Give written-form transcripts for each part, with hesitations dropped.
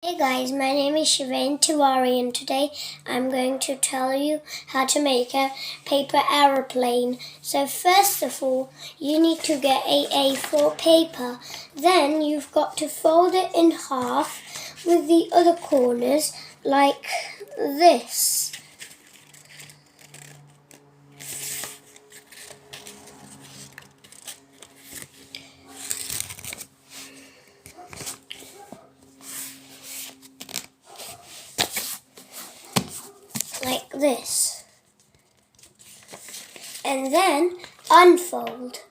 Hey guys, my name is Shivain Tiwari and today I'm going to tell you how to make a paper aeroplane. So first of all, you need to get a A4 paper. Then you've got to fold it in half with the other corners like this. Like this. And then unfold.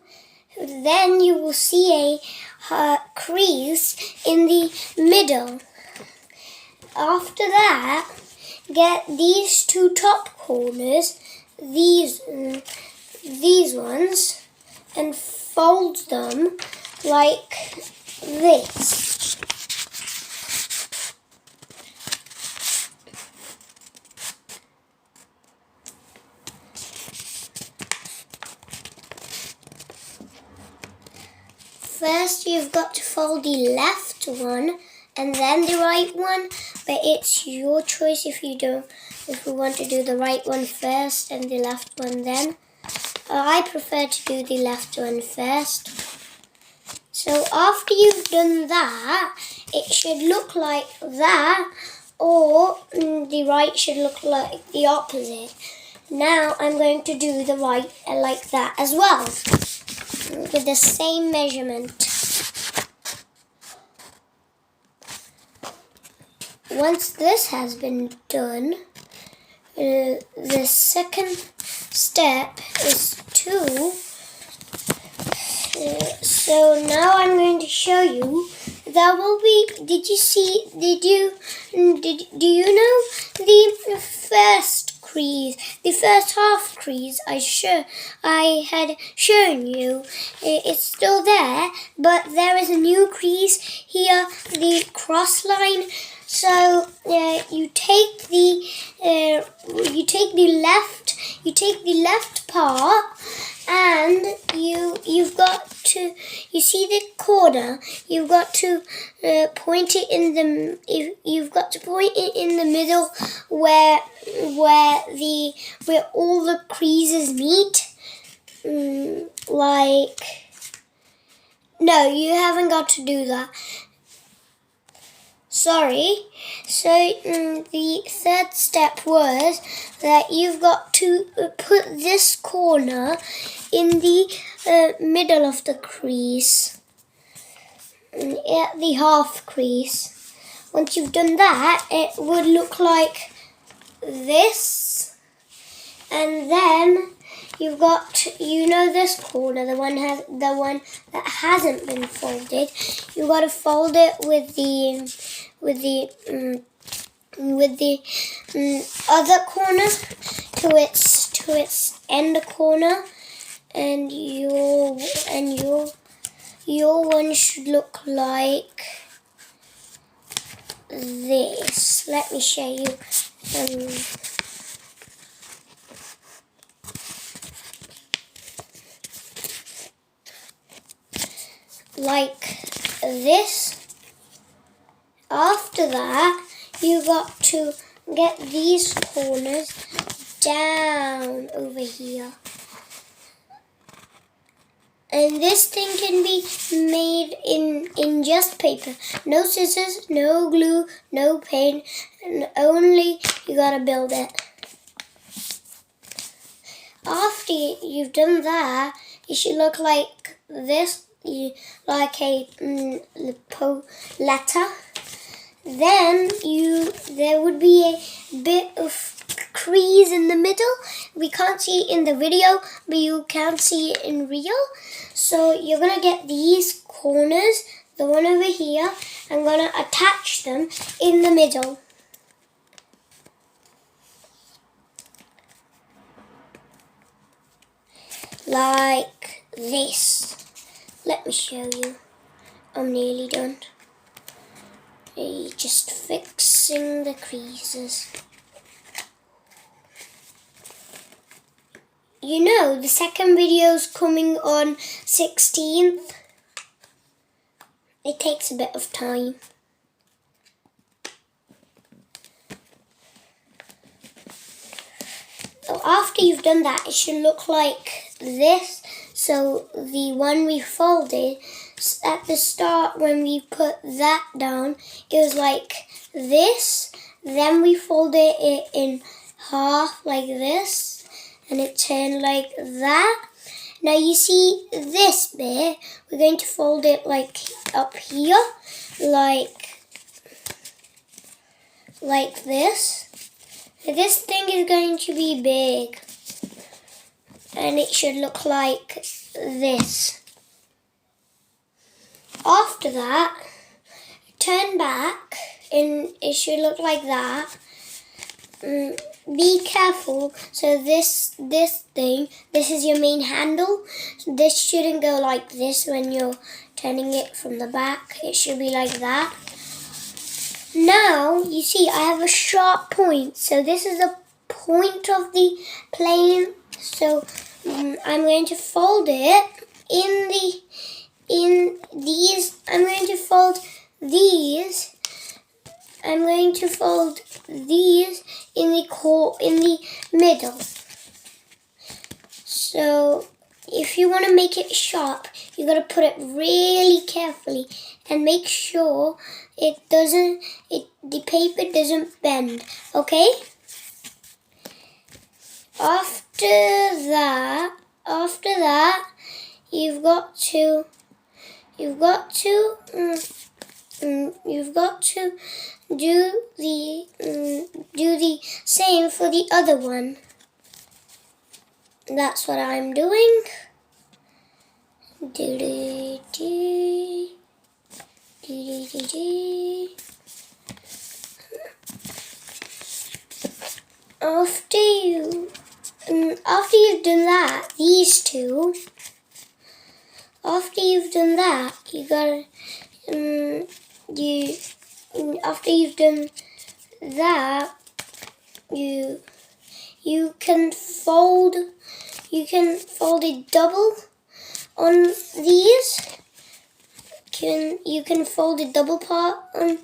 Then you will see a crease in the middle. After that, get these two top corners, these ones, and fold them like this. First, you've got to fold the left one and then the right one, but it's your choice if you want to do the right one first and the left one then. I prefer to do the left one first. So after you've done that, it should look like that, or the right should look like the opposite. Now I'm going to do the right like that as well, with the same measurement. Once this has been done, the second step is to, so now I'm going to show you, there will be, do you know the first crease, the first half crease I had shown you? It's still there, but there is a new crease here, the cross line. So you take the left part, and you've got to, you see the corner, you've got to point it in the middle where all the creases meet. No, you haven't got to do that. Sorry. So the third step was that you've got to put this corner in the middle of the crease, at the half crease. Once you've done that, it would look like this, and then you've got, this corner, the one that hasn't been folded. You've got to fold it with the other corner to its end corner, and your one should look like this. Let me show you. Like this. After that, you got to get these corners down over here. And this thing can be made in just paper. No scissors, no glue, no paint, and only you gotta build it. After you've done that, it should look like this, like a letter. Then there would be a bit of crease in the middle. We can't see it in the video, but you can see it in real. So you're gonna get these corners, the one over here. I'm gonna attach them in the middle. Like this. Let me show you. I'm nearly done. Just fixing the creases. The second video's coming on 16th. It takes a bit of time. after you've done that, it should look like this. So the one we folded, at the start when we put that down, it was like this. Then we folded it in half like this, and it turned like that. Now you see this bit, we're going to fold it like up here, like this. This thing is going to be big, and it should look like this. After that, turn back, and it should look like that. Be careful. So this thing, this is your main handle. This shouldn't go like this when you're turning it from the back. It should be like that. Now, you see, I have a sharp point. So this is the point of the plane. So I'm going to fold it in these. I'm going to fold these. I'm going to fold these in the middle. So if you want to make it sharp, you got to put it really carefully and make sure the paper doesn't bend. Okay? After that, you've got to do the same for the other one. That's what I'm doing. After you've done that, these two. After you've done that, you gotta after you've done that, you can fold it double on these. You can fold a double part on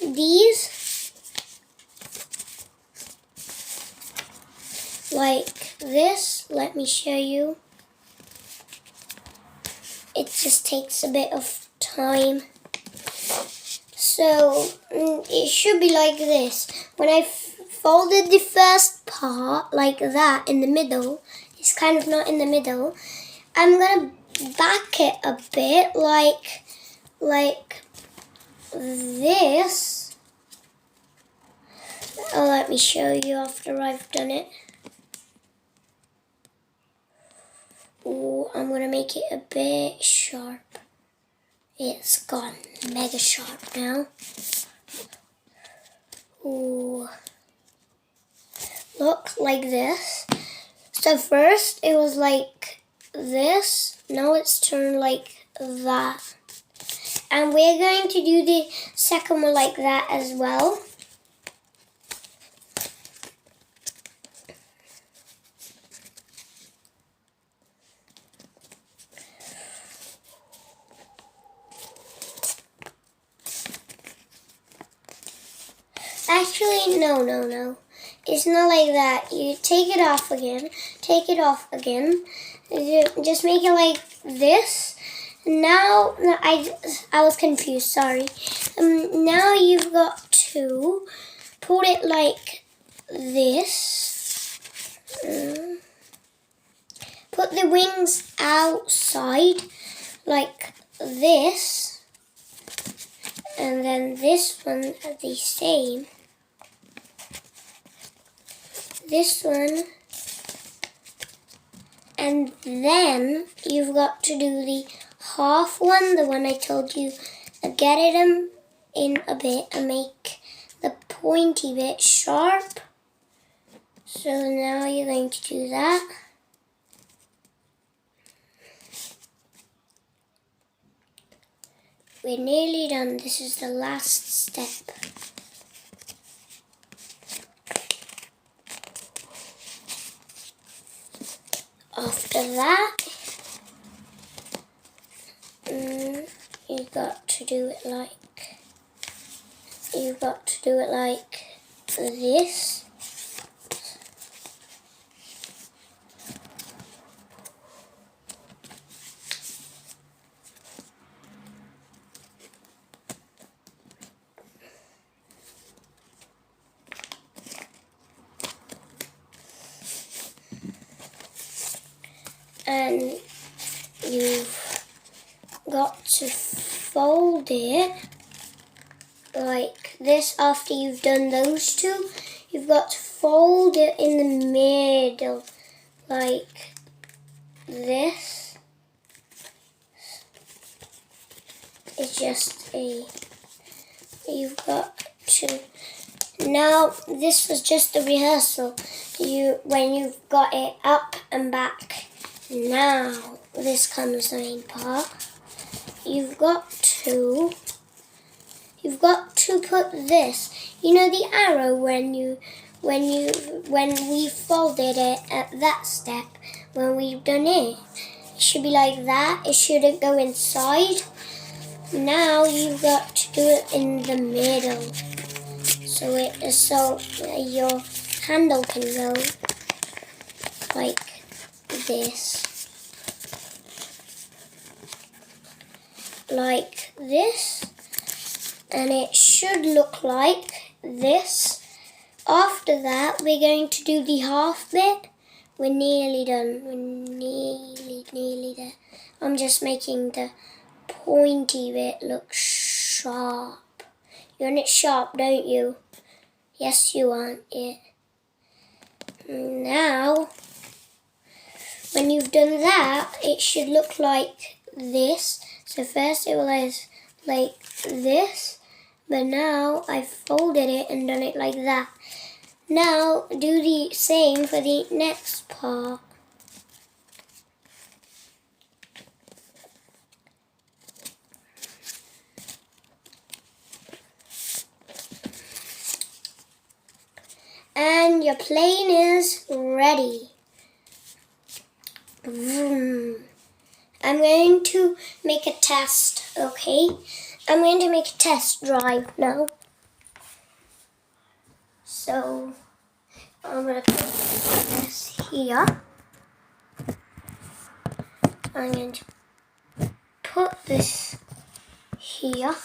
these, like this. Let me show you. It just takes a bit of time. So it should be like this. When I folded the first part like that in the middle, it's kind of not in the middle. I'm gonna back it a bit like this. Oh, let me show you after I've done it. Ooh, I'm gonna make it a bit sharp. It's gone mega sharp now. Ooh. Look, like this. So first it was like this. Now it's turned like that. And we're going to do the second one like that as well. Actually, no. It's not like that. You take it off again. Just make it like this. Now, I was confused, sorry. Now you've got to put it like this. Put the wings outside like this. And then this one the same. This one. And then you've got to do the half one, the one I told you, get it in a bit and make the pointy bit sharp. So now you're going to do that. We're nearly done. This is the last step. After that, you've got to do it like this. to fold it like this. After you've done those two, you've got to fold it in the middle like this. It's just you've got to. Now this was just a rehearsal. When you've got it up and back. Now this comes the main part. You've got to put this. You know the arrow when we folded it at that step, when we've done it. It should be like that. It shouldn't go inside. Now you've got to do it in the middle. So your handle can go like this. Like this. And it should look like this. After that, we're going to do the half bit. We're nearly done. We're nearly there. I'm just making the pointy bit look sharp. You want it sharp, don't you? Yes, you want it. Now, when you've done that, it should look like this. So first it was like this, but now I've folded it and done it like that. Now do the same for the next part. And your plane is ready. Vroom. I'm going to make a test, okay? I'm going to make a test drive now. So, I'm going to put this here. I'm going to put this here.